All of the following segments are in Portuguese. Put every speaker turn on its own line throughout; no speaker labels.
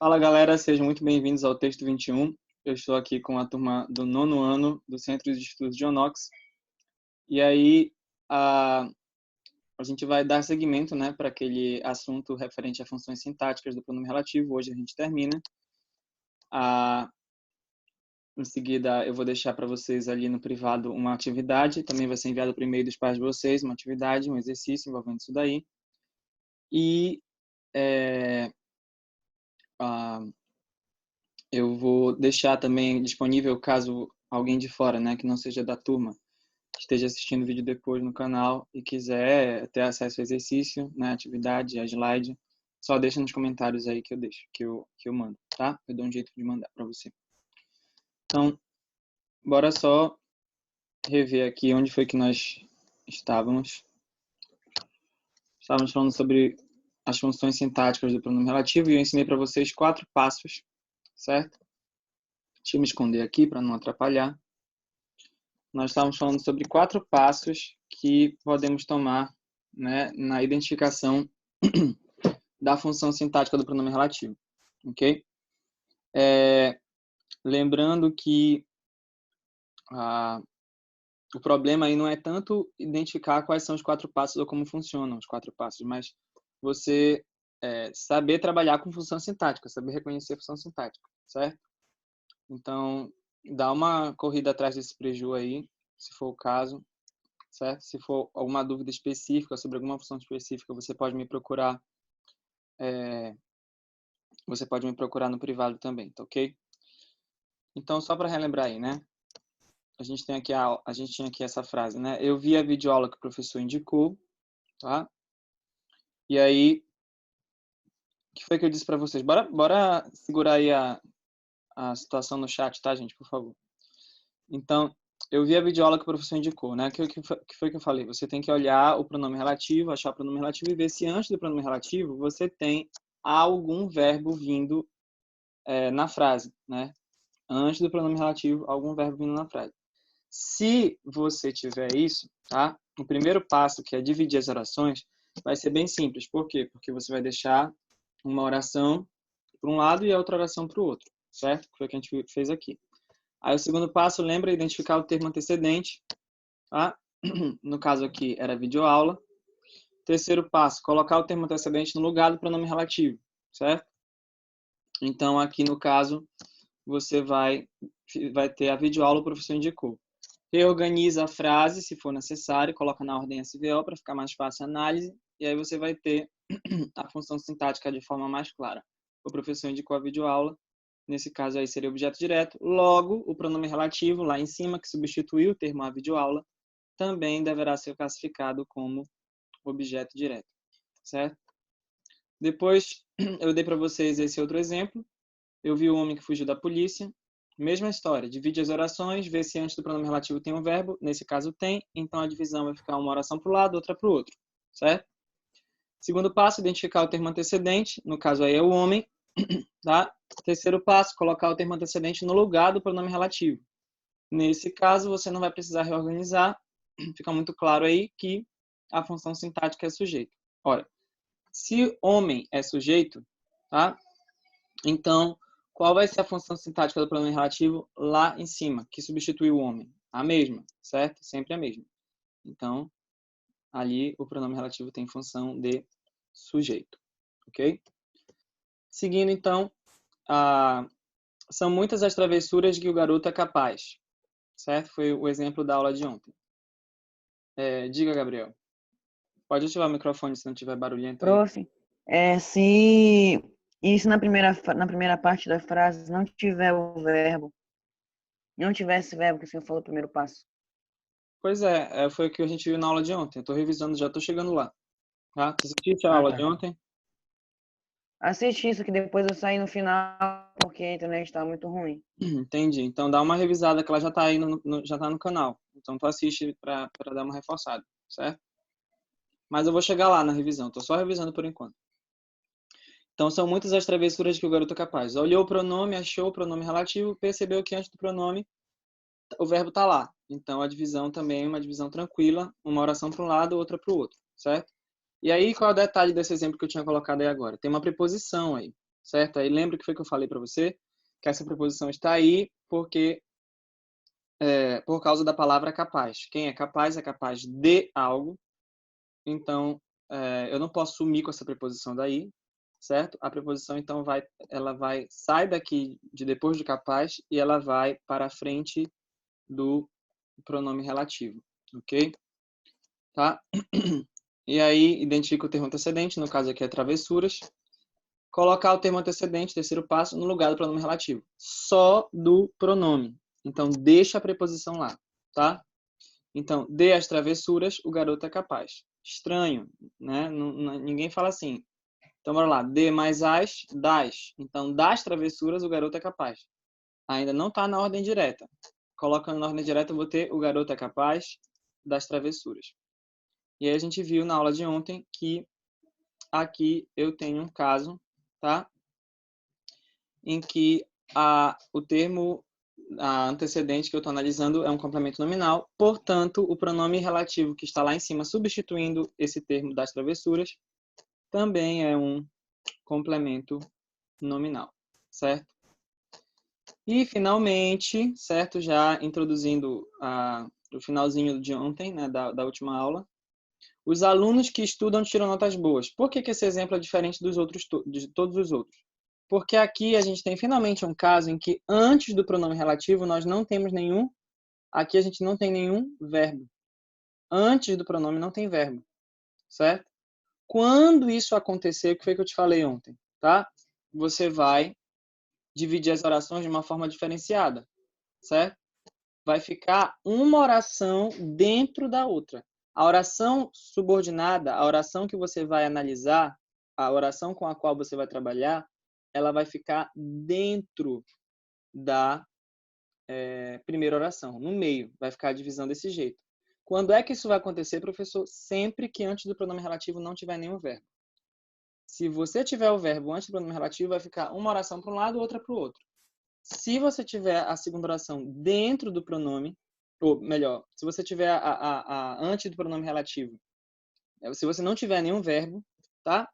Fala galera, sejam muito bem-vindos ao Texto 21. Eu estou aqui com a turma do 9º ano do Centro de Estudos de Onox. E aí a gente vai dar seguimento, né, para aquele assunto referente a funções sintáticas do pronome relativo. Hoje a gente termina. Em seguida eu vou deixar para vocês ali no privado uma atividade. Também vai ser enviado por e-mail dos pais de vocês, uma atividade, um exercício envolvendo isso daí. E eu vou deixar também disponível, caso alguém de fora, né, que não seja da turma, esteja assistindo o vídeo depois no canal e quiser ter acesso ao exercício, né, atividade, a slide, só deixa nos comentários aí que eu deixo, que eu mando, tá? Eu dou um jeito de mandar para você. Então, bora só rever aqui onde foi que nós estávamos. Estávamos falando sobre as funções sintáticas do pronome relativo e eu ensinei para vocês 4 passos, certo? Deixa eu me esconder aqui para não atrapalhar. Nós estávamos falando sobre 4 passos que podemos tomar, né, na identificação da função sintática do pronome relativo, ok? Lembrando que o problema aí não é tanto identificar quais são os 4 passos ou como funcionam os 4 passos, mas você saber trabalhar com função sintática, saber reconhecer a função sintática, certo? Então, dá uma corrida atrás desse preju aí, se for o caso, certo? Se for alguma dúvida específica sobre alguma função específica, você pode me procurar. Você pode me procurar no privado também, tá ok? Então, só para relembrar aí, né? A gente tinha aqui essa frase, né? Eu vi a videoaula que o professor indicou, tá? E aí, o que foi que eu disse para vocês? Bora segurar aí a situação no chat, tá, gente? Por favor. Então, eu vi a videoaula que o professor indicou, né? O que foi que eu falei? Você tem que olhar o pronome relativo, achar o pronome relativo e ver se antes do pronome relativo você tem algum verbo vindo na frase, né? Antes do pronome relativo, algum verbo vindo na frase. Se você tiver isso, tá? O primeiro passo, que é dividir as orações, vai ser bem simples. Por quê? Porque você vai deixar uma oração para um lado e a outra oração para o outro, certo? Que foi o que a gente fez aqui. Aí o segundo passo, lembra identificar o termo antecedente, tá? No caso aqui era videoaula. Terceiro passo, colocar o termo antecedente no lugar do pronome relativo, certo? Então aqui no caso você vai ter a videoaula, o professor indicou. Reorganiza a frase, se for necessário, coloca na ordem SVO para ficar mais fácil a análise, e aí você vai ter a função sintática de forma mais clara. O professor indicou a videoaula, nesse caso aí seria objeto direto, logo o pronome relativo lá em cima, que substituiu o termo a videoaula, também deverá ser classificado como objeto direto, certo? Depois eu dei para vocês esse outro exemplo. Eu vi o homem que fugiu da polícia. Mesma história, divide as orações, vê se antes do pronome relativo tem um verbo, nesse caso tem, então a divisão vai ficar uma oração para o lado, outra para o outro, certo? Segundo passo, identificar o termo antecedente, no caso aí é o homem, tá? Terceiro passo, colocar o termo antecedente no lugar do pronome relativo. Nesse caso, você não vai precisar reorganizar, fica muito claro aí que a função sintática é sujeito. Ora, se homem é sujeito, tá? Então, qual vai ser a função sintática do pronome relativo lá em cima, que substitui o homem? A mesma, certo? Sempre a mesma. Então, ali o pronome relativo tem função de sujeito, ok? Seguindo, então, são muitas as travessuras que o garoto é capaz, certo? Foi o exemplo da aula de ontem. Diga, Gabriel. Pode ativar o microfone se não tiver barulhento aí.
Prof, se isso na primeira parte da frase não tiver o verbo, não tivesse verbo que o senhor falou no primeiro passo.
Pois foi o que a gente viu na aula de ontem. Eu estou revisando, já estou chegando lá. Tá? Você assistiu a aula de ontem?
Assisti isso, que depois eu saí no final porque a internet estava muito ruim.
Entendi. Então dá uma revisada que ela já está aí já tá no canal. Então tu assiste para dar uma reforçada, certo? Mas eu vou chegar lá na revisão. Estou só revisando por enquanto. Então são muitas as travessuras que o garoto é capaz. Olhou o pronome, achou o pronome relativo, percebeu que antes do pronome o verbo está lá. Então a divisão também é uma divisão tranquila, uma oração para um lado, outra para o outro, certo? E aí qual é o detalhe desse exemplo que eu tinha colocado aí agora? Tem uma preposição aí. certo? Aí lembra que foi que eu falei para você? Que essa preposição está aí porque por causa da palavra capaz. Quem é capaz de algo. Então, eu não posso sumir com essa preposição daí, certo? A preposição, então, sai daqui de depois de capaz e ela vai para a frente do pronome relativo, ok? Tá? E aí, identifica o termo antecedente, no caso aqui é travessuras. Colocar o termo antecedente, terceiro passo, no lugar do pronome relativo. Só do pronome. Então, deixa a preposição lá, tá? Então, dê as travessuras, o garoto é capaz. Estranho, né? Ninguém fala assim. Então, bora lá. Dê mais as, das. Então, das travessuras, o garoto é capaz. Ainda não está na ordem direta. Colocando na ordem direta, eu vou ter o garoto é capaz das travessuras. E aí a gente viu na aula de ontem que aqui eu tenho um caso, tá? Em que o termo antecedente que eu estou analisando é um complemento nominal, portanto, o pronome relativo que está lá em cima, substituindo esse termo das travessuras, também é um complemento nominal, certo? E, finalmente, certo, já introduzindo o finalzinho de ontem, né, da última aula, os alunos que estudam tiram notas boas. Por que esse exemplo é diferente de todos os outros? Porque aqui a gente tem finalmente um caso em que antes do pronome relativo nós não temos aqui a gente não tem nenhum verbo. Antes do pronome não tem verbo, certo? Quando isso acontecer, o que foi que eu te falei ontem, tá? Você vai dividir as orações de uma forma diferenciada, certo? Vai ficar uma oração dentro da outra. A oração subordinada, a oração que você vai analisar, a oração com a qual você vai trabalhar, ela vai ficar dentro da primeira oração, no meio. Vai ficar a divisão desse jeito. Quando é que isso vai acontecer, professor? Sempre que antes do pronome relativo não tiver nenhum verbo. Se você tiver o verbo antes do pronome relativo, vai ficar uma oração para um lado, outra para o outro. Se você tiver a segunda oração dentro do pronome, ou melhor, se você tiver antes do pronome relativo, se você não tiver nenhum verbo, tá?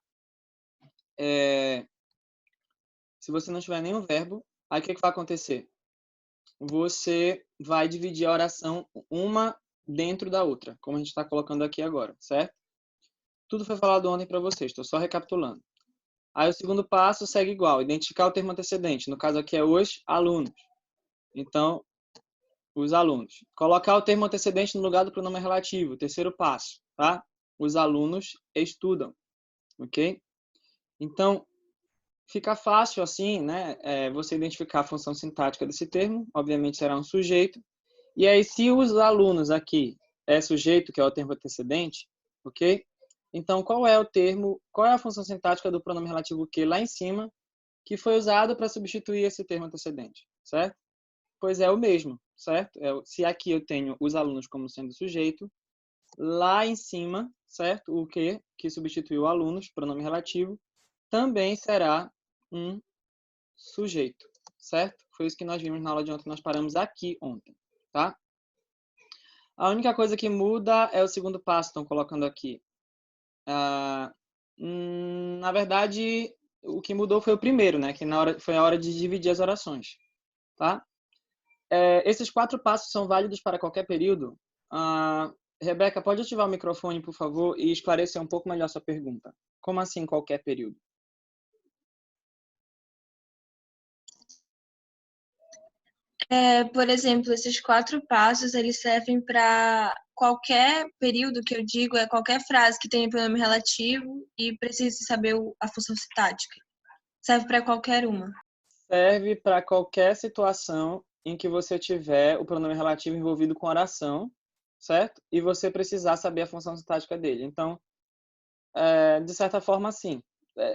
Se você não tiver nenhum verbo, aí o que vai acontecer? Você vai dividir a oração uma dentro da outra, como a gente está colocando aqui agora, certo? Tudo foi falado ontem para vocês, estou só recapitulando. Aí o segundo passo segue igual, identificar o termo antecedente, no caso aqui é os alunos. Então, os alunos. Colocar o termo antecedente no lugar do pronome relativo, terceiro passo, tá? Os alunos estudam, ok? Então, fica fácil assim, né? Você identificar a função sintática desse termo, obviamente será um sujeito. E aí, se os alunos aqui é sujeito, que é o termo antecedente, ok? Então, qual é a função sintática do pronome relativo que lá em cima, que foi usado para substituir esse termo antecedente, certo? Pois é o mesmo, certo? Se aqui eu tenho os alunos como sendo sujeito, lá em cima, certo? O que substituiu alunos, pronome relativo, também será um sujeito, certo? Foi isso que nós vimos na aula de ontem, nós paramos aqui ontem, tá? A única coisa que muda é o segundo passo, estão colocando aqui. Na verdade, o que mudou foi o primeiro, né? Que foi a hora de dividir as orações, tá? Esses 4 passos são válidos para qualquer período. Rebeca, pode ativar o microfone, por favor, e esclarecer um pouco melhor sua pergunta. Como assim qualquer período?
Por exemplo, esses 4 passos, eles servem para qualquer período, que eu digo, é qualquer frase que tenha pronome relativo e precise saber a função sintática. Serve para qualquer uma.
Serve para qualquer situação em que você tiver o pronome relativo envolvido com oração, certo? E você precisar saber a função sintática dele. Então, de certa forma, sim.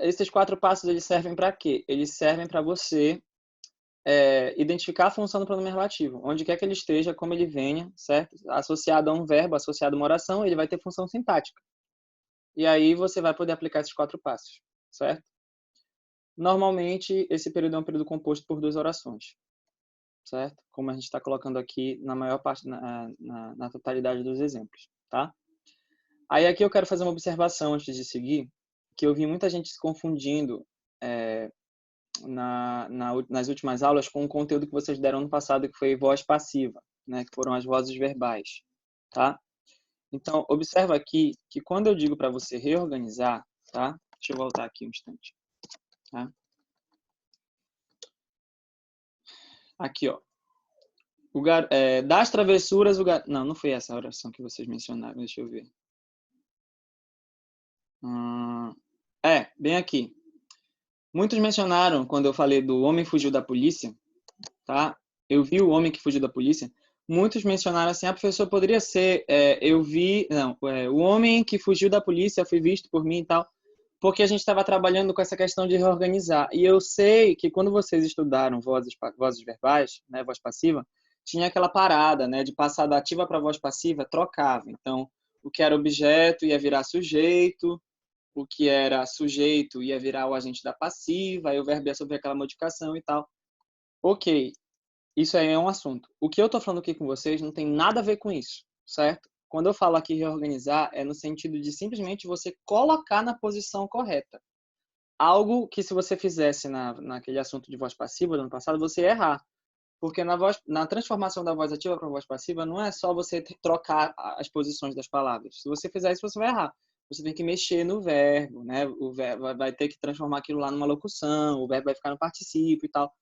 Esses 4 passos, eles servem para quê? Eles servem para você identificar a função do pronome relativo. Onde quer que ele esteja, como ele venha, certo? Associado a um verbo, associado a uma oração, ele vai ter função sintática. E aí você vai poder aplicar esses 4 passos, certo? Normalmente, esse período é um período composto por 2 orações, certo? Como a gente está colocando aqui na maior parte, na totalidade dos exemplos, tá? Aí aqui eu quero fazer uma observação antes de seguir, que eu vi muita gente se confundindo nas últimas aulas com o conteúdo que vocês deram no passado, que foi voz passiva, né? Que foram as vozes verbais, tá? Então, observa aqui que quando eu digo para você reorganizar, tá? Deixa eu voltar aqui um instante, tá? Aqui, ó. Das travessuras, Não, não foi essa a oração que vocês mencionaram, deixa eu ver. Bem aqui. Muitos mencionaram, quando eu falei do homem fugiu da polícia, tá? Eu vi o homem que fugiu da polícia. Muitos mencionaram assim, professor, poderia ser, o homem que fugiu da polícia foi visto por mim e tal, porque a gente estava trabalhando com essa questão de reorganizar. E eu sei que quando vocês estudaram vozes verbais, né, voz passiva, tinha aquela parada, né, de passar da ativa para a voz passiva, trocava. Então, o que era objeto ia virar sujeito, o que era sujeito ia virar o agente da passiva, aí o verbo ia sofrer aquela modificação e tal. Ok, isso aí é um assunto. O que eu estou falando aqui com vocês não tem nada a ver com isso, certo? Quando eu falo aqui reorganizar, é no sentido de simplesmente você colocar na posição correta. Algo que se você fizesse naquele assunto de voz passiva do ano passado, você ia errar. Porque na transformação da voz ativa para a voz passiva, não é só você trocar as posições das palavras. Se você fizer isso, você vai errar. Você tem que mexer no verbo, né? O verbo vai ter que transformar aquilo lá numa locução, o verbo vai ficar no particípio e tal.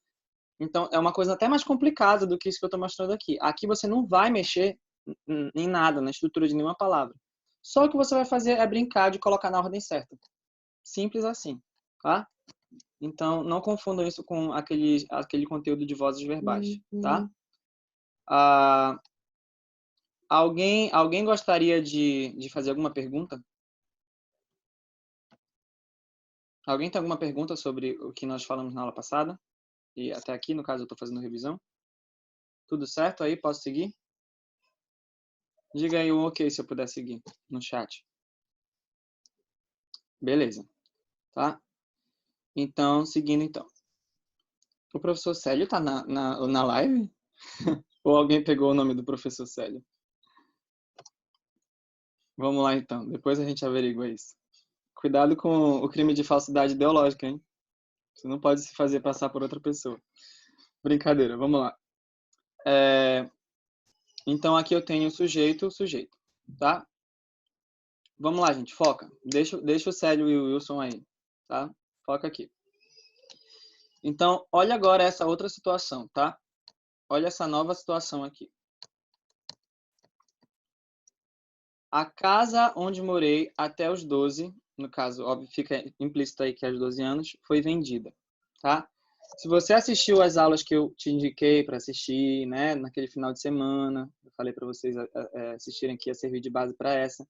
Então, é uma coisa até mais complicada do que isso que eu estou mostrando aqui. Aqui você não vai mexer em nada, na estrutura de nenhuma palavra. Só o que você vai fazer é brincar de colocar na ordem certa. Simples assim, tá? Então, não confundam isso com aquele conteúdo de vozes verbais, tá? Alguém gostaria de fazer alguma pergunta? Alguém tem alguma pergunta sobre o que nós falamos na aula passada? E até aqui, no caso, eu estou fazendo revisão. Tudo certo aí? Posso seguir? Diga aí um ok se eu puder seguir no chat. Beleza. Tá? Então, seguindo então. O professor Célio tá na live? Ou alguém pegou o nome do professor Célio? Vamos lá então. Depois a gente averigua isso. Cuidado com o crime de falsidade ideológica, hein? Você não pode se fazer passar por outra pessoa. Brincadeira, vamos lá. Então, aqui eu tenho sujeito, tá? Vamos lá, gente, foca. Deixa o Célio e o Wilson aí, tá? Foca aqui. Então, olha agora essa outra situação, tá? Olha essa nova situação aqui. A casa onde morei até os 12, no caso, óbvio, fica implícito aí que aos 12 anos, foi vendida, tá? Se você assistiu às aulas que eu te indiquei para assistir, né, naquele final de semana, eu falei para vocês assistirem aqui a servir de base para essa,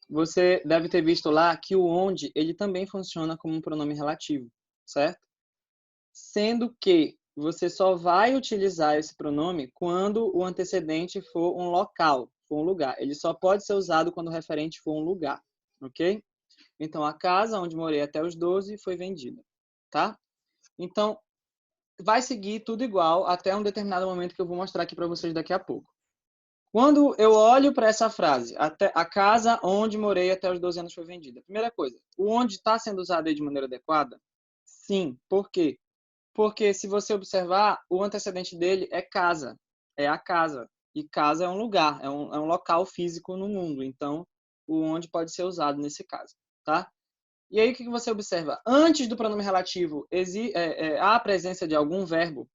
você deve ter visto lá que o onde, ele também funciona como um pronome relativo, certo? Sendo que você só vai utilizar esse pronome quando o antecedente for um local, for um lugar. Ele só pode ser usado quando o referente for um lugar, ok? Então, a casa onde morei até os 12 foi vendida, tá? Então, vai seguir tudo igual até um determinado momento que eu vou mostrar aqui para vocês daqui a pouco. Quando eu olho para essa frase, a casa onde morei até os 12 anos foi vendida. Primeira coisa, o onde está sendo usado aí de maneira adequada? Sim. Por quê? Porque se você observar, o antecedente dele é casa, é a casa. E casa é um lugar, é um local físico no mundo. Então, o onde pode ser usado nesse caso, tá? E aí, o que você observa? Antes do pronome relativo, há a presença de algum verbo,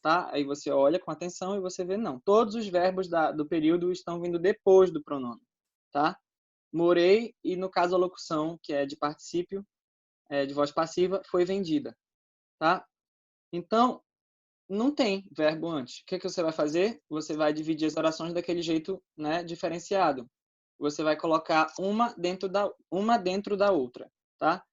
tá? Aí você olha com atenção e você vê, não. Todos os verbos do período estão vindo depois do pronome, tá? Morei e, no caso, a locução, que é de particípio, de voz passiva, foi vendida, tá? Então, não tem verbo antes. O que você vai fazer? Você vai dividir as orações daquele jeito, né, diferenciado. Você vai colocar uma dentro da outra, tá?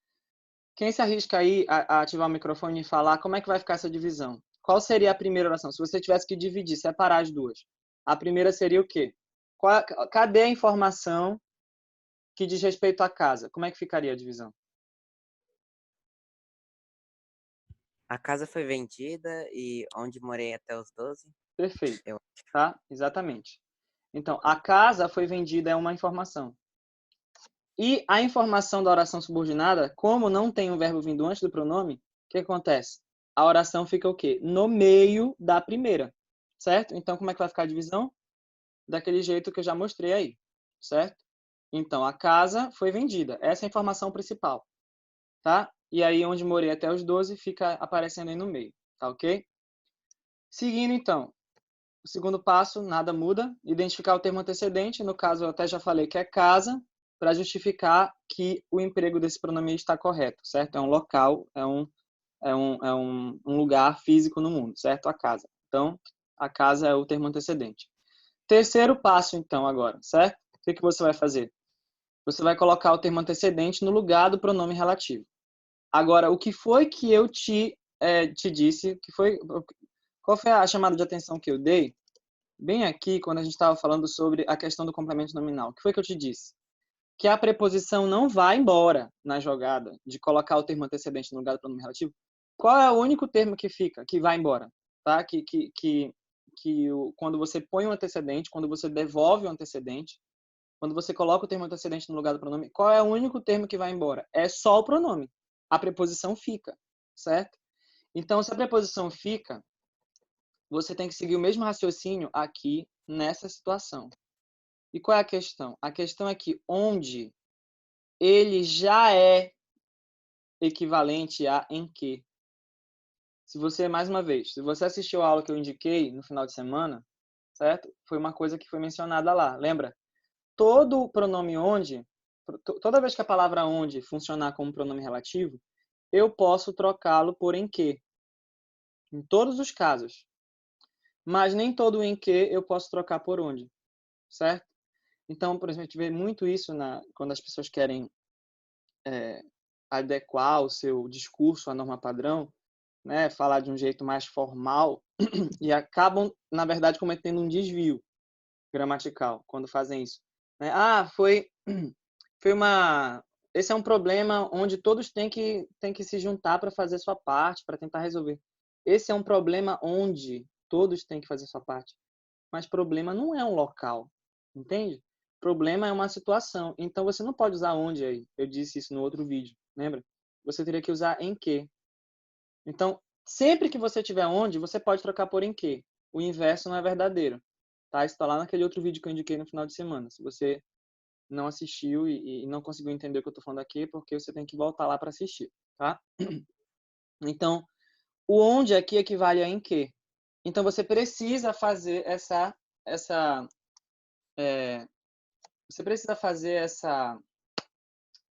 Quem se arrisca aí a ativar o microfone e falar como é que vai ficar essa divisão? Qual seria a primeira oração? Se você tivesse que dividir, separar as duas. A primeira seria o quê? Cadê a informação que diz respeito à casa? Como é que ficaria a divisão?
A casa foi vendida e onde morei até os 12?
Perfeito. Tá? Exatamente. Então, a casa foi vendida é uma informação. E a informação da oração subordinada, como não tem um verbo vindo antes do pronome, que acontece? A oração fica o quê? No meio da primeira, certo? Então, como é que vai ficar a divisão? Daquele jeito que eu já mostrei aí, certo? Então, a casa foi vendida. Essa é a informação principal, tá? E aí, onde morei até os 12, fica aparecendo aí no meio, tá ok? Seguindo, então, o segundo passo, nada muda. Identificar o termo antecedente, no caso, eu até já falei que é casa, para justificar que o emprego desse pronome está correto, certo? É um local, é um lugar físico no mundo, certo? A casa. Então, a casa é o termo antecedente. Terceiro passo, então, agora, certo? O que você vai fazer? Você vai colocar o termo antecedente no lugar do pronome relativo. Agora, o que foi que eu te disse? Qual foi a chamada de atenção que eu dei? Bem aqui, quando a gente estava falando sobre a questão do complemento nominal. O que foi que eu te disse? Que a preposição não vai embora na jogada de colocar o termo antecedente no lugar do pronome relativo. Qual é o único termo que fica, que vai embora? Tá? Quando você põe o antecedente, quando você devolve o antecedente, quando você coloca o termo antecedente no lugar do pronome, qual é o único termo que vai embora? É só o pronome. A preposição fica, certo? Então, se a preposição fica, você tem que seguir o mesmo raciocínio aqui nessa situação. E qual é a questão? A questão é que onde ele já é equivalente a em que. Se você, mais uma vez, se você assistiu a aula que eu indiquei no final de semana, certo? Foi uma coisa que foi mencionada lá. Lembra? Todo pronome onde, toda vez que a palavra onde funcionar como pronome relativo, eu posso trocá-lo por em que. Em todos os casos. Mas nem todo em que eu posso trocar por onde. Certo? Então, por exemplo, a gente vê muito isso quando as pessoas querem adequar o seu discurso à norma padrão, né, falar de um jeito mais formal e acabam, na verdade, cometendo um desvio gramatical quando fazem isso. Né? Esse é um problema onde todos têm que se juntar para fazer sua parte, para tentar resolver. Esse é um problema onde todos têm que fazer sua parte. Mas problema não é um local, entende? Problema é uma situação. Então, você não pode usar onde aí. Eu disse isso no outro vídeo, lembra? Você teria que usar em que. Então, sempre que você tiver onde, você pode trocar por em que. O inverso não é verdadeiro. Tá? Isso está lá naquele outro vídeo que eu indiquei no final de semana. Se você não assistiu e não conseguiu entender o que eu estou falando aqui, é porque você tem que voltar lá para assistir. Tá? Então, o onde aqui equivale a em que. Então, você precisa fazer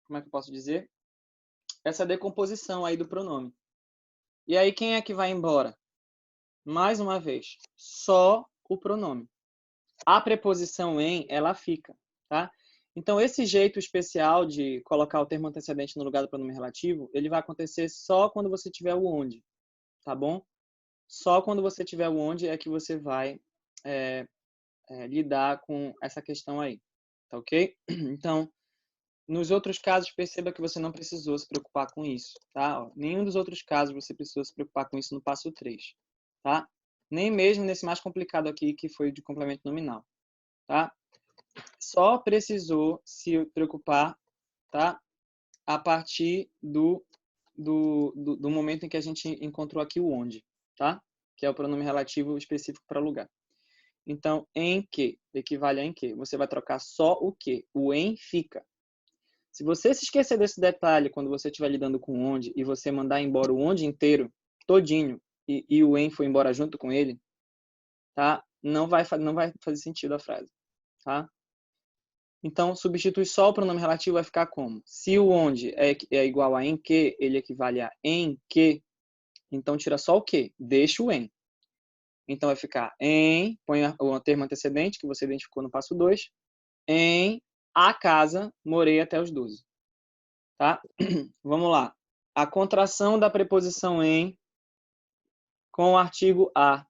como é que eu posso dizer? Essa decomposição aí do pronome. E aí, quem é que vai embora? Mais uma vez, só o pronome. A preposição em, ela fica, tá? Então, esse jeito especial de colocar o termo antecedente no lugar do pronome relativo, ele vai acontecer só quando você tiver o onde, tá bom? Só quando você tiver o onde é que você vai lidar com essa questão aí, tá ok? Então, nos outros casos, perceba que você não precisou se preocupar com isso, tá? Nenhum dos outros casos você precisou se preocupar com isso no passo 3, tá? Nem mesmo nesse mais complicado aqui, que foi de complemento nominal, tá? Só precisou se preocupar, tá? A partir do momento em que a gente encontrou aqui o onde, tá? Que é o pronome relativo específico para lugar. Então, em que equivale a em que. Você vai trocar só o que. O em fica. Se você se esquecer desse detalhe quando você estiver lidando com onde e você mandar embora o onde inteiro, todinho, e o em foi embora junto com ele, tá? Não vai fazer sentido a frase, tá? Então, substitui só o pronome relativo, vai ficar como? Se o onde é igual a em que, ele equivale a em que, então tira só o que, deixa o em. Então vai ficar em, põe o termo antecedente que você identificou no passo 2, em a casa morei até os 12. Tá? Vamos lá. A contração da preposição em com o artigo a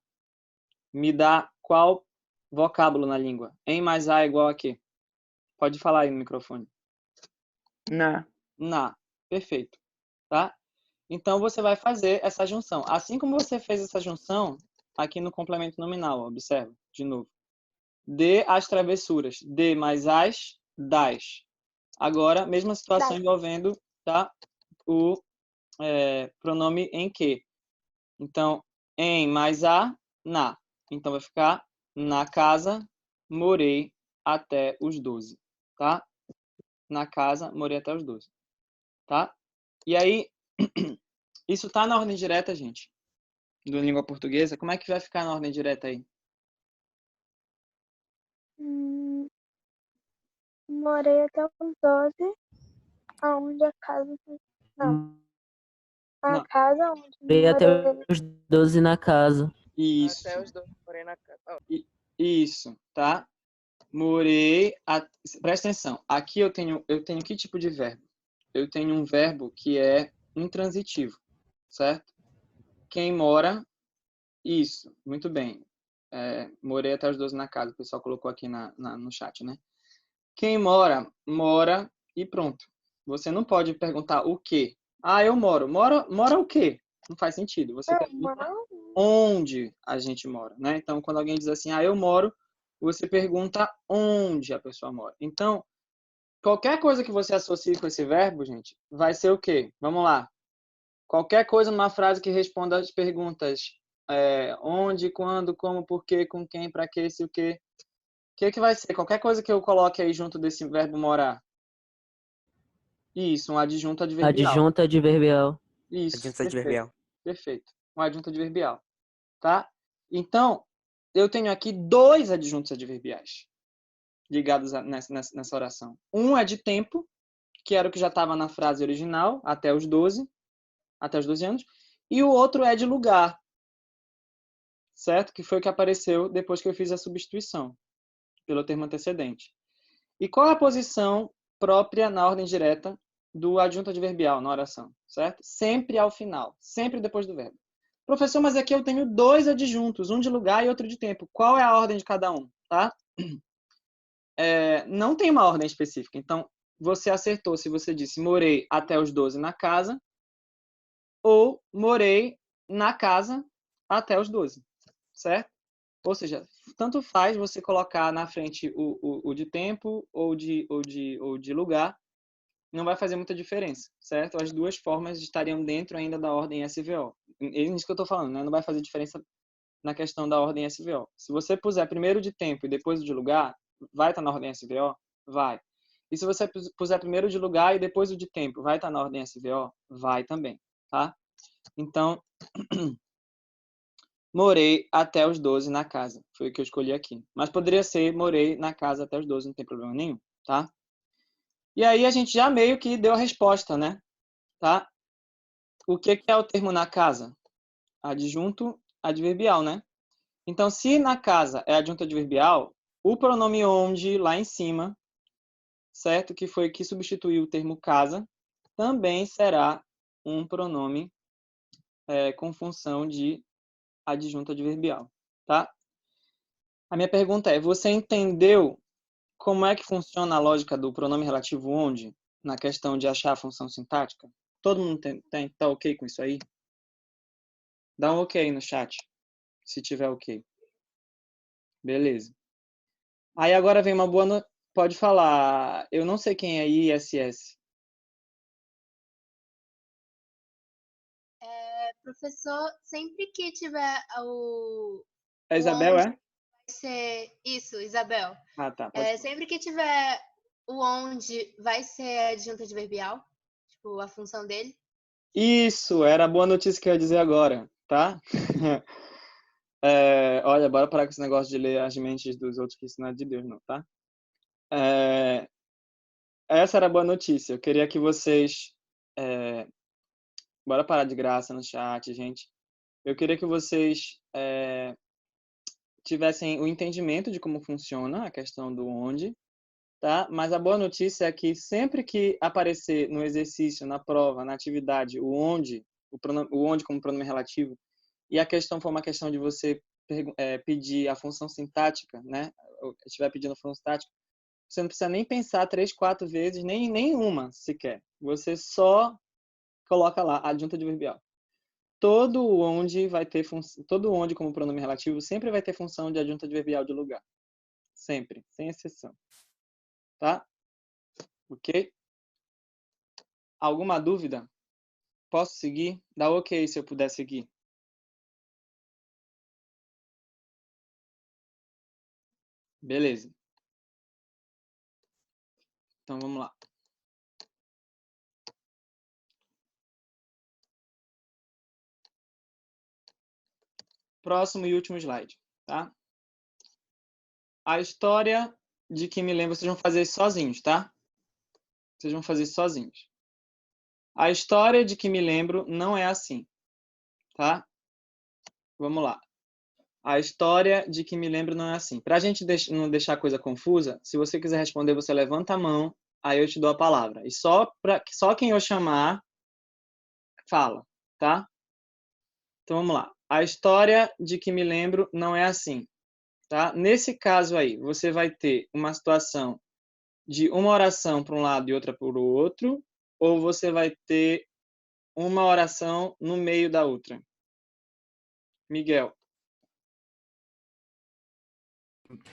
me dá qual vocábulo na língua? Em mais a é igual a quê? Pode falar aí no microfone.
Na.
Na. Perfeito. Tá? Então, você vai fazer essa junção. Assim como você fez essa junção aqui no complemento nominal, observa, de novo. De as travessuras. De mais as, das. Agora, mesma situação envolvendo, tá, o pronome em que. Então, em mais a, na. Então, vai ficar na casa, morei até os 12, tá? Na casa, morei até os 12, tá? E aí, isso tá na ordem direta, gente, do língua portuguesa. Como é que vai ficar na ordem direta aí?
Morei até os 12, aonde a casa... Não, a
Não.
casa onde
Morei até
morei.
os 12 na casa.
Isso.
Até os 12 morei na casa.
Isso, tá? Morei. Presta atenção. Aqui eu tenho que tipo de verbo? Eu tenho um verbo que é intransitivo, certo? Quem mora, isso, muito bem. Morei até os 12 na casa, o pessoal colocou aqui no chat, né? Quem mora, mora e pronto. Você não pode perguntar o quê. Ah, eu moro. Mora o quê? Não faz sentido. Você pergunta onde a gente mora, né? Então, quando alguém diz assim, eu moro, você pergunta onde a pessoa mora. Então, qualquer coisa que você associe com esse verbo, gente, vai ser o quê? Vamos lá. Qualquer coisa numa frase que responda às perguntas onde, quando, como, por quê, com quem, para quê, se o quê. O que vai ser? Qualquer coisa que eu coloque aí junto desse verbo morar. Isso, um adjunto adverbial.
Adjunto adverbial.
Isso,
Adjunto
perfeito.
adverbial.
Perfeito. Um adjunto adverbial, tá? Então, eu tenho aqui 2 adjuntos adverbiais ligados nessa oração. Um é de tempo, que era o que já estava na frase original, até os 12 anos, e o outro é de lugar, certo? Que foi o que apareceu depois que eu fiz a substituição pelo termo antecedente. E qual é a posição própria na ordem direta do adjunto adverbial na oração, certo? Sempre ao final, sempre depois do verbo. Professor, mas aqui eu tenho 2 adjuntos, um de lugar e outro de tempo. Qual é a ordem de cada um, tá? Não tem uma ordem específica. Então, você acertou se você disse morei até os 12 na casa ou morei na casa até os 12, certo? Ou seja, tanto faz você colocar na frente o de tempo ou de lugar, não vai fazer muita diferença, certo? As duas formas estariam dentro ainda da ordem SVO. É isso que eu estou falando, né? Não vai fazer diferença na questão da ordem SVO. Se você puser primeiro de tempo e depois o de lugar, vai estar na ordem SVO? Vai. E se você puser primeiro de lugar e depois o de tempo, vai estar na ordem SVO? Vai também, tá? Então, morei até os 12 na casa. Foi o que eu escolhi aqui. Mas poderia ser morei na casa até os 12, não tem problema nenhum, tá? E aí a gente já meio que deu a resposta, né? Tá? O que é o termo na casa? Adjunto adverbial, né? Então, se na casa é adjunto adverbial, o pronome onde, lá em cima, certo? Que foi que substituiu o termo casa, também será um pronome com função de adjunto adverbial, tá? A minha pergunta é, você entendeu como é que funciona a lógica do pronome relativo onde, na questão de achar a função sintática? Todo mundo tá ok com isso aí? Dá um ok no chat, se tiver ok. Beleza. Aí agora vem uma boa... Pode falar. Eu não sei quem é ISS.
Professor, sempre que tiver
É Isabel,
onde
é?
vai ser... Isso, Isabel.
Ah, tá. Pode falar.
Sempre que tiver o onde vai ser adjunto adverbial, tipo, a função dele.
Isso, era a boa notícia que eu ia dizer agora, tá? Olha, bora parar com esse negócio de ler as mentes dos outros, que isso não é de Deus, não, tá? Essa era a boa notícia. Eu queria que vocês... Bora parar de graça no chat, gente. Eu queria que vocês tivessem o entendimento de como funciona a questão do onde, tá? Mas a boa notícia é que sempre que aparecer no exercício, na prova, na atividade, o onde como pronome relativo, e a questão for uma questão de você pedir a função sintática, né? Ou estiver pedindo a função sintática, você não precisa nem pensar 3, 4 vezes, nem uma sequer. Você só coloca lá, adjunto adverbial. Todo onde como pronome relativo sempre vai ter função de adjunto adverbial de lugar. Sempre, sem exceção. Tá? Ok? Alguma dúvida? Posso seguir? Dá ok se eu puder seguir. Beleza. Então, vamos lá. Próximo e último slide, tá? A história de que me lembro, vocês vão fazer isso sozinhos, tá? Vocês vão fazer isso sozinhos. A história de que me lembro não é assim, tá? Vamos lá. A história de que me lembro não é assim. Para a gente não deixar a coisa confusa, se você quiser responder, você levanta a mão, aí eu te dou a palavra. E só quem eu chamar, fala, tá? Então, vamos lá. A história de que me lembro não é assim, tá? Nesse caso aí, você vai ter uma situação de uma oração para um lado e outra para o outro, ou você vai ter uma oração no meio da outra? Miguel.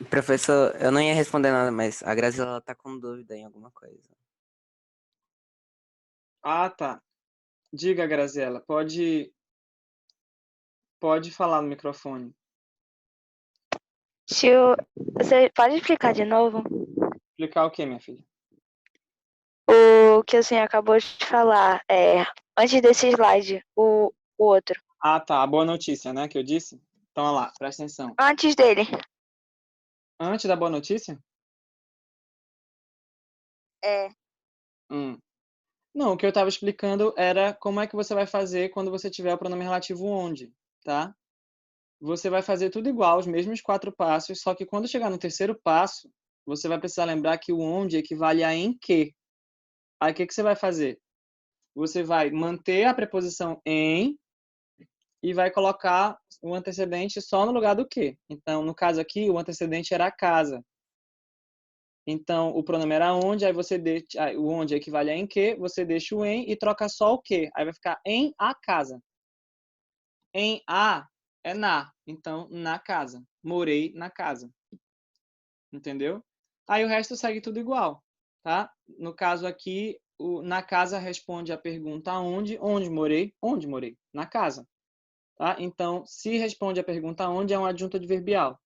Professor, eu não ia responder nada, mas a Graziela tá com dúvida em alguma coisa.
Ah, tá. Diga, Graziela, pode falar no microfone.
Você pode explicar de novo
Explicar o quê, minha filha?
o que o senhor acabou de falar? Antes desse slide, o outro.
Ah, tá. A boa notícia, né, que eu disse? Então, olha lá, presta atenção.
Antes dele.
Antes da boa notícia?
É.
Não, o que eu estava explicando era como é que você vai fazer quando você tiver o pronome relativo onde, tá? Você vai fazer tudo igual, os mesmos 4 passos, só que quando chegar no terceiro passo, você vai precisar lembrar que o onde equivale a em que. Aí, o que você vai fazer? Você vai manter a preposição em e vai colocar o antecedente só no lugar do que. Então, no caso aqui, o antecedente era a casa. Então, o pronome era onde, aí você deixa, o onde equivale a em que, você deixa o em e troca só o que. Aí vai ficar em a casa. Em a é na, então na casa. Morei na casa. Entendeu? Aí o resto segue tudo igual, tá? No caso aqui, na casa responde a pergunta onde morei, na casa. Tá? Então, se responde a pergunta onde, é um adjunto adverbial.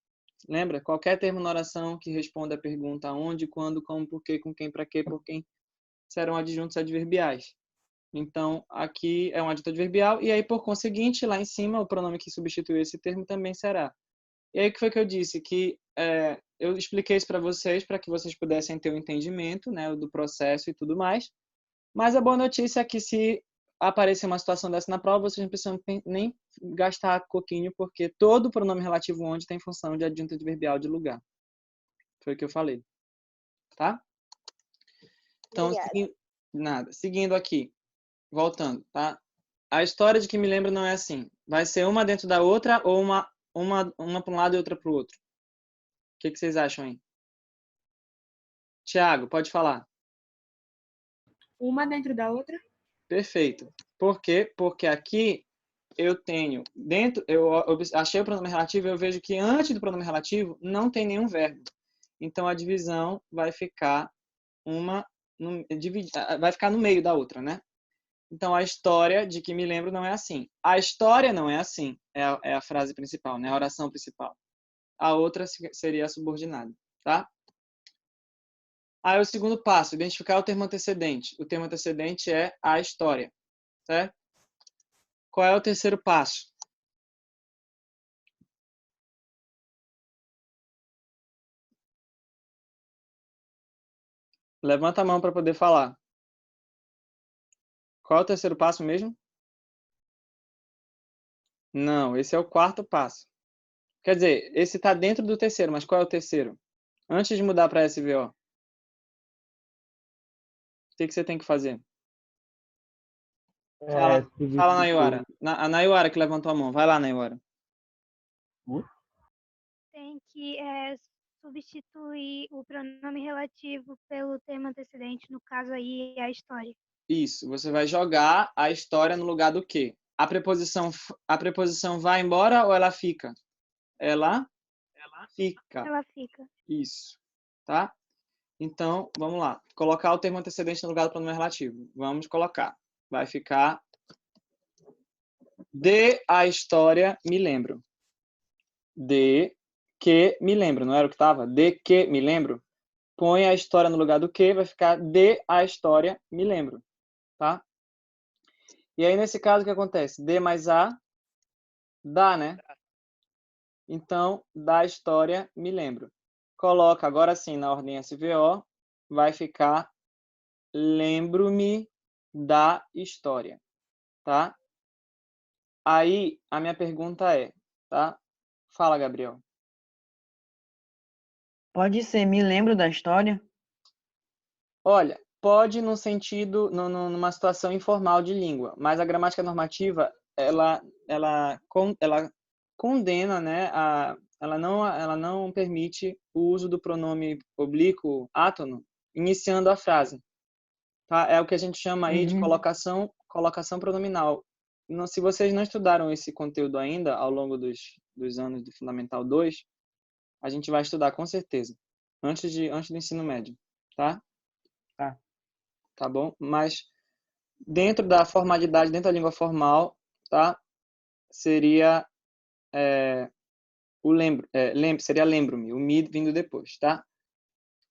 Lembra? Qualquer termo na oração que responda a pergunta onde, quando, como, por quê, com quem, para quê, por quem, serão adjuntos adverbiais. Então, aqui é um adjunto adverbial, e aí, por conseguinte, lá em cima, o pronome que substitui esse termo também será. E aí, o que foi que eu disse? Que eu expliquei isso para que vocês pudessem ter um entendimento, né, do processo e tudo mais. Mas a boa notícia é que se aparecer uma situação dessa na prova, vocês não precisam nem gastar coquinho, porque todo pronome relativo onde tem função de adjunto adverbial de lugar. Foi o que eu falei. Tá? Então, seguindo aqui, voltando, tá? A história de que me lembro não é assim. Vai ser uma dentro da outra ou uma para um lado e outra para o outro? O que vocês acham aí? Tiago, pode falar.
Uma dentro da outra?
Perfeito. Por quê? Porque aqui eu tenho eu achei o pronome relativo e eu vejo que antes do pronome relativo não tem nenhum verbo. Então a divisão vai ficar vai ficar no meio da outra, né? Então a história de que me lembro não é assim. A história não é assim. É a frase principal, né? A oração principal. A outra seria a subordinada, tá? Aí o segundo passo, identificar o termo antecedente. O termo antecedente é a história, certo? Qual é o terceiro passo? Levanta a mão para poder falar. Qual é o terceiro passo mesmo? Não, esse é o quarto passo. Quer dizer, esse está dentro do terceiro, mas qual é o terceiro? Antes de mudar para SVO, o que você tem que fazer? Fala, Nayuara. A Nayuara que levantou a mão. Vai lá, Nayuara.
Tem que substituir o pronome relativo pelo termo antecedente, no caso aí a história.
Isso, você vai jogar a história no lugar do quê? A preposição vai embora ou ela fica? Ela fica.
Ela fica.
Isso, tá? Então, vamos lá. Colocar o termo antecedente no lugar do pronome relativo. Vamos colocar. Vai ficar De a história, me lembro. De que me lembro, não era o que estava? De que me lembro. Põe a história no lugar do que, vai ficar de a história, me lembro. Tá? E aí, nesse caso, o que acontece? De mais a, dá, né? Então, da história, me lembro. Coloca agora sim na ordem SVO, vai ficar lembro-me da história, tá? Aí, a minha pergunta é, tá? Fala, Gabriel.
Pode ser, me lembro da história?
Olha, pode no sentido, numa situação informal de língua, mas a gramática normativa, ela condena, né, ela não permite o uso do pronome oblíquo átono iniciando a frase, tá? É o que a gente chama aí de colocação pronominal. Se vocês não estudaram esse conteúdo ainda ao longo dos anos do Fundamental 2, a gente vai estudar com certeza, antes do ensino médio, tá? Tá bom? Mas dentro da formalidade, dentro da língua formal, tá? Seria seria lembro-me, o me vindo depois, tá?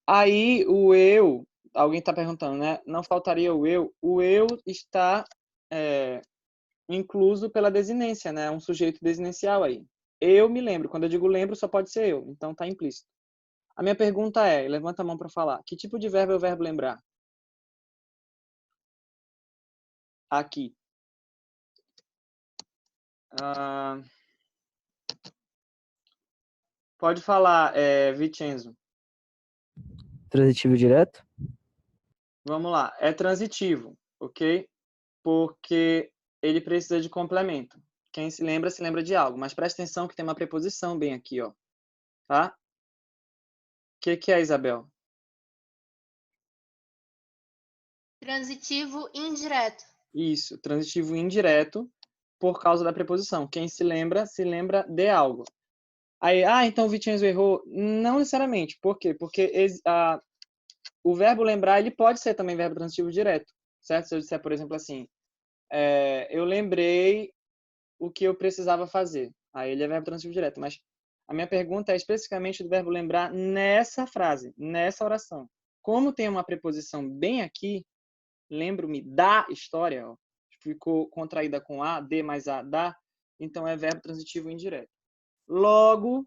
Aí o eu, alguém está perguntando, né? Não faltaria o eu. O eu está incluso pela desinência, né? Um sujeito desinencial aí. Eu me lembro. Quando eu digo lembro, só pode ser eu. Então tá implícito. A minha pergunta é, levanta a mão para falar. Que tipo de verbo é o verbo lembrar? Aqui. Pode falar, Vincenzo.
Transitivo direto?
Vamos lá. É transitivo, ok? Porque ele precisa de complemento. Quem se lembra de algo. Mas presta atenção que tem uma preposição bem aqui, ó. Tá? O que é, Isabel?
Transitivo indireto.
Isso, transitivo indireto por causa da preposição. Quem se lembra de algo. Aí, então o Vincenzo errou. Não necessariamente. Por quê? Porque o verbo lembrar, ele pode ser também verbo transitivo direto. Certo? Se eu disser, por exemplo, assim, eu lembrei o que eu precisava fazer. Aí ele é verbo transitivo direto. Mas a minha pergunta é especificamente do verbo lembrar nessa frase, nessa oração. Como tem uma preposição bem aqui, lembro-me da história, ó, ficou contraída com a, de mais a, da, então é verbo transitivo indireto. Logo,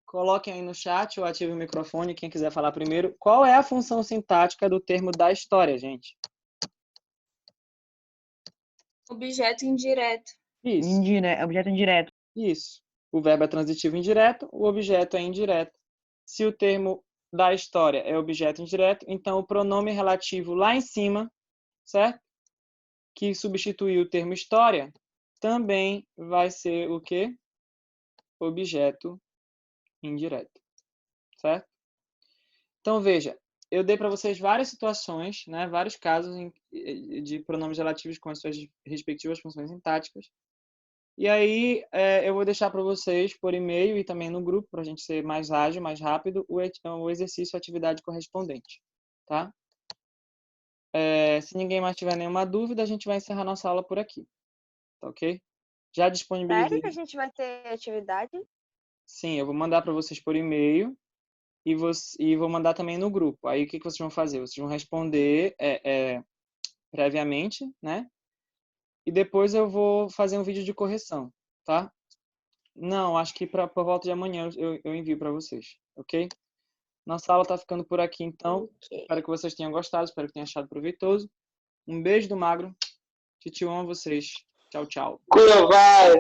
coloquem aí no chat ou ativem o microfone, quem quiser falar primeiro. Qual é a função sintática do termo da história, gente?
Objeto indireto.
Isso.
Objeto indireto.
Isso. O verbo é transitivo indireto, o objeto é indireto. Se o termo da história é objeto indireto, então o pronome relativo lá em cima, certo? Que substitui o termo história, também vai ser o quê? Objeto indireto, certo? Então, veja, eu dei para vocês várias situações, né, vários casos de pronomes relativos com as suas respectivas funções sintáticas. E aí, eu vou deixar para vocês por e-mail e também no grupo, para a gente ser mais ágil, mais rápido, o exercício, a atividade correspondente, tá? Se ninguém mais tiver nenhuma dúvida, a gente vai encerrar nossa aula por aqui, tá ok? Já disponibilizei.
Sério que a gente vai ter atividade?
Sim, eu vou mandar para vocês por e-mail e vou mandar também no grupo. Aí, o que vocês vão fazer? Vocês vão responder previamente, né? E depois eu vou fazer um vídeo de correção, tá? Não, acho que por volta de amanhã eu envio para vocês, ok? Nossa aula está ficando por aqui, então.
Ok.
Espero que vocês tenham gostado, espero que tenham achado proveitoso. Um beijo do Magro. Titio, amo vocês. Tchau, tchau.
Cuiabá.